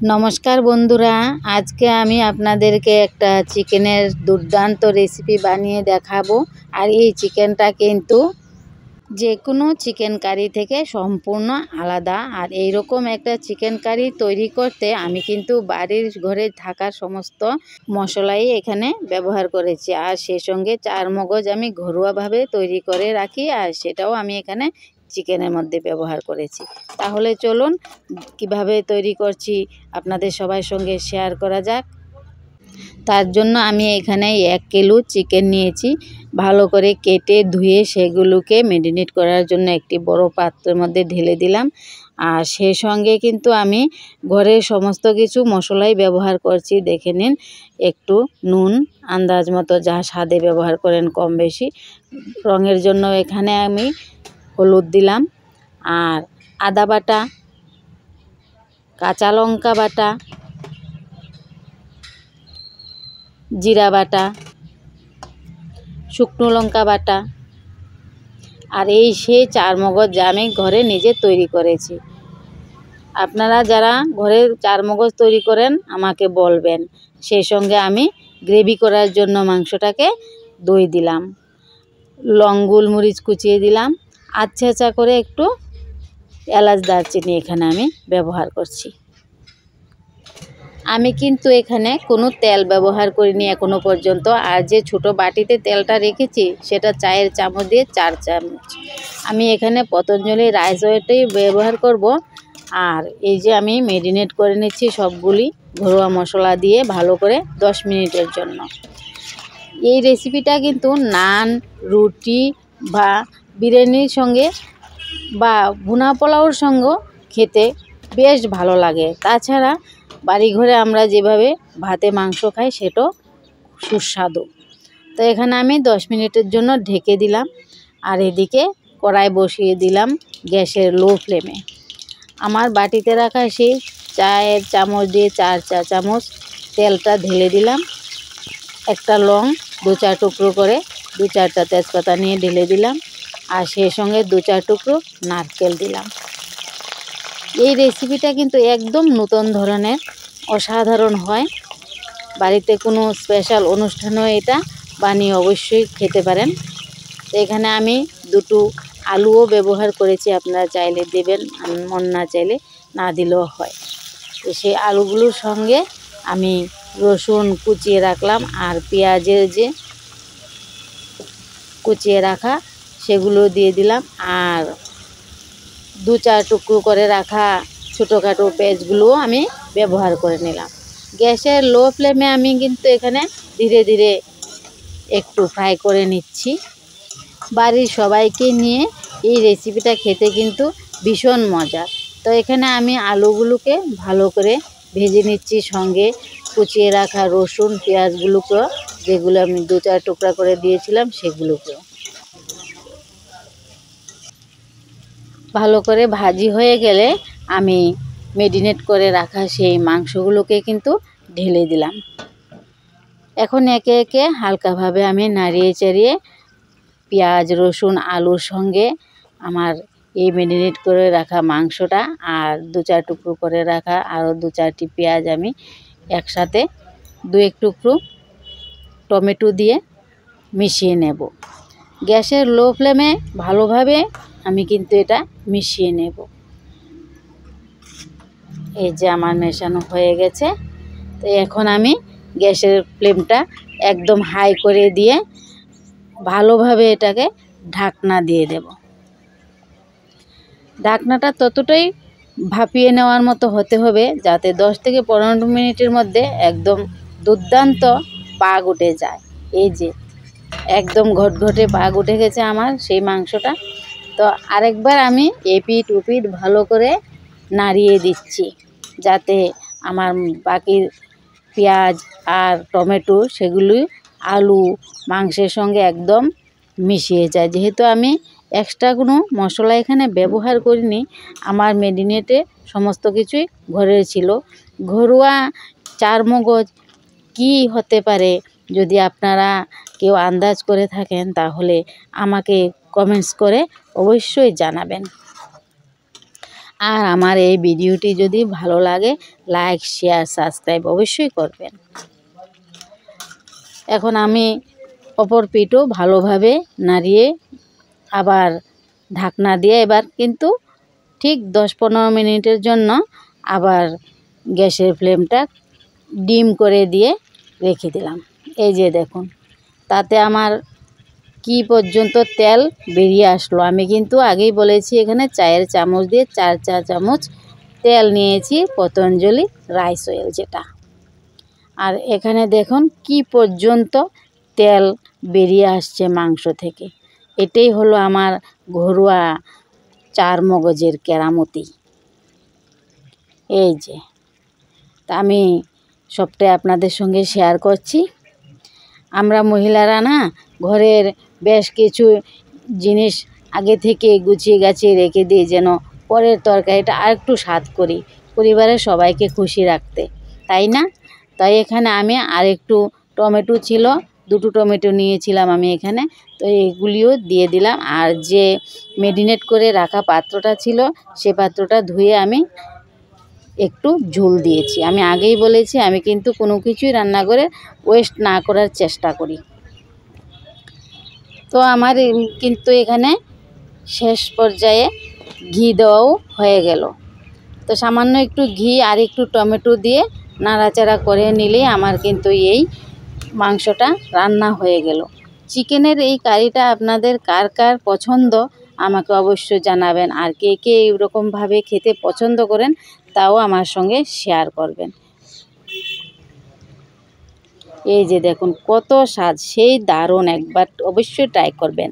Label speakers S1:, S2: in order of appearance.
S1: নমস্কার বন্ধুরা, আজকে আমি আপনাদেরকে একটা চিকেনের দুর্দান্ত রেসিপি বানিয়ে দেখাবো। আর এই চিকেনটা কিন্তু যে কোনো চিকেন কারি থেকে সম্পূর্ণ আলাদা। আর এই রকম একটা চিকেন কারি তৈরি করতে আমি কিন্তু বাড়ির ঘরে থাকা সমস্ত মশলাই এখানে ব্যবহার করেছি। আর সেই সঙ্গে চারমগজ আমি ঘরোয়াভাবে তৈরি করে রাখি, আর সেটাও আমি এখানে চিকেনের মধ্যে ব্যবহার করেছি। তাহলে চলুন কিভাবে তৈরি করছি আপনাদের সবার সঙ্গে শেয়ার করা যাক। তার জন্য আমি এখানে 1 কিলো চিকেন নিয়েছি। ভালো করে কেটে ধুয়ে সেগুলোকে ম্যারিনেট করার জন্য একটি বড় পাত্রের মধ্যে ঢেলে দিলাম। আর সেই সঙ্গে কিন্তু আমি ঘরের সমস্ত কিছু মশলাই ব্যবহার করছি। দেখে নিন, একটু নুন আন্দাজ মতো, যা স্বাদে ব্যবহার করেন কম বেশি। রঙের জন্য এখানে আমি হলুদ দিলাম, আর আদা বাটা, কাঁচা লঙ্কা বাটা, জিরা বাটা, শুকনো লঙ্কা বাটা, আর এই সেই চারমগজ যা আমি ঘরে নিজে তৈরি করেছি। আপনারা যারা ঘরে চারমগজ তৈরি করেন আমাকে বলবেন। সেই সঙ্গে আমি গ্রেভি করার জন্য মাংসটাকে দই দিলাম, লং গোলমরিচ কুচিয়ে দিলাম, আচ্ছা করে একটু এলাচ দারচিনি এখানে আমি ব্যবহার করছি। আমি কিন্তু এখানে কোনো তেল ব্যবহার করিনি এখনো পর্যন্ত। আর যে ছোটো বাটিতে তেলটা রেখেছি সেটা চায়ের চামচ দিয়ে 4 চামচ আমি এখানে পতঞ্জলি রাইস অয়েলটাই ব্যবহার করব। আর এই যে আমি ম্যারিনেট করে নিচ্ছি সবগুলি ঘরোয়া মশলা দিয়ে ভালো করে 10 মিনিটের জন্য। এই রেসিপিটা কিন্তু নান, রুটি বা বিরিয়ানির সঙ্গে বা ভুনা পোলাওর সঙ্গে খেতে বেশ ভালো লাগে। তাছাড়া বাড়িঘরে আমরা যেভাবে ভাতে মাংস খাই সেটাও সুস্বাদু। তো এখানে আমি 10 মিনিটের জন্য ঢেকে দিলাম। আর এদিকে কড়াই বসিয়ে দিলাম গ্যাসের লো ফ্লেমে। আমার বাটিতে রাখা সেই চায়ের চামচ দিয়ে 4 চা চামচ তেলটা ঢেলে দিলাম। একটা লং 2-4 টুকরো করে, 2-4টা তেজপাতা নিয়ে ঢেলে দিলাম। আর সেই সঙ্গে 2-4 টুকরো নারকেল দিলাম। এই রেসিপিটা কিন্তু একদম নতুন ধরনের, অসাধারণ হয়। বাড়িতে কোনো স্পেশাল অনুষ্ঠানেও এটা বানিয়ে অবশ্যই খেতে পারেন। তো এখানে আমি 2টো আলুও ব্যবহার করেছি, আপনারা চাইলে দেবেন, মন না চাইলে না দিলেও হয়। তো সেই আলুগুলোর সঙ্গে আমি রসুন কুচিয়ে রাখলাম, আর পেঁয়াজের যে কুচিয়ে রাখা সেগুলো দিয়ে দিলাম। আর 2-4 টুকরো করে রাখা ছোটোখাটো পেঁয়াজগুলোও আমি ব্যবহার করে নিলাম। গ্যাসের লো ফ্লেমে আমি কিন্তু এখানে ধীরে ধীরে একটু ফ্রাই করে নিচ্ছি। বাড়ির সবাইকে নিয়ে এই রেসিপিটা খেতে কিন্তু ভীষণ মজা। তো এখানে আমি আলুগুলোকে ভালো করে ভেজে নিচ্ছি, সঙ্গে কুচিয়ে রাখা রসুন পেঁয়াজগুলোকেও, যেগুলো আমি 2-4 টুকরা করে দিয়েছিলাম সেগুলোকেও ভালো করে ভাজি হয়ে গেলে আমি ম্যারিনেট করে রাখা সেই মাংসগুলোকে কিন্তু ঢেলে দিলাম। এখন একে একে হালকাভাবে আমি নাড়িয়ে চাড়িয়ে পেঁয়াজ রসুন আলুর সঙ্গে আমার এই ম্যারিনেট করে রাখা মাংসটা আর 2-4 টুকরো করে রাখা আরও 2-4টি পেঁয়াজ আমি একসাথে 2-1 টুকরো টমেটো দিয়ে মিশিয়ে নেব। গ্যাসের লো ফ্লেমে ভালোভাবে আমি কিন্তু এটা মিশিয়ে নেব। এই যে আমার মেশানো হয়ে গেছে। তো এখন আমি গ্যাসের ফ্লেমটা একদম হাই করে দিয়ে ভালোভাবে এটাকে ঢাকনা দিয়ে দেব। ঢাকনাটা ততটাই ভাপিয়ে নেওয়ার মতো হতে হবে যাতে 10 থেকে 15 মিনিটের মধ্যে একদম দুর্দান্ত পাক উঠে যায়। এই যে একদম ঘটঘটে পাক উঠে গেছে আমার সেই মাংসটা। তো আরেকবার আমি এপিঠ ওপিঠ ভালো করে নাড়িয়ে দিচ্ছি যাতে আমার বাকি পেঁয়াজ আর টমেটো সেগুলি আলু মাংসের সঙ্গে একদম মিশিয়ে যায়। যেহেতু আমি এক্সট্রা কোনো মশলা এখানে ব্যবহার করিনি, আমার ম্যারিনেটে সমস্ত কিছুই ঘরের ছিল। ঘরোয়া চারমগজ কী হতে পারে, যদি আপনারা কেউ আন্দাজ করে থাকেন তাহলে আমাকে কমেন্টস করে অবশ্যই জানাবেন। আর আমার এই ভিডিওটি যদি ভালো লাগে লাইক শেয়ার সাবস্ক্রাইব অবশ্যই করবেন। এখন আমি অপর পিঠও ভালোভাবে নাড়িয়ে আবার ঢাকনা দিয়ে এবার কিন্তু ঠিক 10-15 মিনিটের জন্য আবার গ্যাসের ফ্লেমটা ডিম করে দিয়ে রেখে দিলাম। এই যে দেখুন, তাতে আমার কি পর্যন্ত তেল বেরিয়ে আসলো। আমি কিন্তু আগেই বলেছি এখানে চায়ের চামচ দিয়ে 4 চা চামচ তেল নিয়েছি, পতঞ্জলি রাইস অয়েল যেটা। আর এখানে দেখুন কি পর্যন্ত তেল বেরিয়ে আসছে মাংস থেকে। এটাই হলো আমার ঘরোয়া চার মগজের কেরামতি। এই যে, তা আমি সবটাই আপনাদের সঙ্গে শেয়ার করছি। আমরা মহিলারা না ঘরের বেশ কিছু জিনিস আগে থেকে গুছিয়ে গাছিয়ে রেখে দিই, যেন পরের তরকারিটা আর একটু স্বাদ করি, পরিবারের সবাইকে খুশি রাখতে, তাই না? তাই এখানে আমি আর একটু টমেটো ছিল, 2টো টমেটো নিয়েছিলাম আমি এখানে, তো এগুলিও দিয়ে দিলাম। আর যে ম্যারিনেট করে রাখা পাত্রটা ছিল সে পাত্রটা ধুয়ে আমি একটু ঝোল দিয়েছি। আমি আগেই বলেছি আমি কিন্তু কোনো কিছুই রান্না করে ওয়েস্ট না করার চেষ্টা করি। তো আমার কিন্তু এখানে শেষ পর্যায়ে ঘি দেওয়াও হয়ে গেল। তো সামান্য একটু ঘি আর একটু টমেটো দিয়ে নাড়াচাড়া করে নিলেই আমার কিন্তু এই মাংসটা রান্না হয়ে গেল। চিকেনের এই কারিটা আপনাদের কার কার পছন্দ আমাকে অবশ্যই জানাবেন। আর কে কে এইরকমভাবে খেতে পছন্দ করেন তাও আমার সঙ্গে শেয়ার করবেন। এই যে দেখুন কত স্বাদ, সেই দারুণ, একবার অবশ্যই ট্রাই করবেন।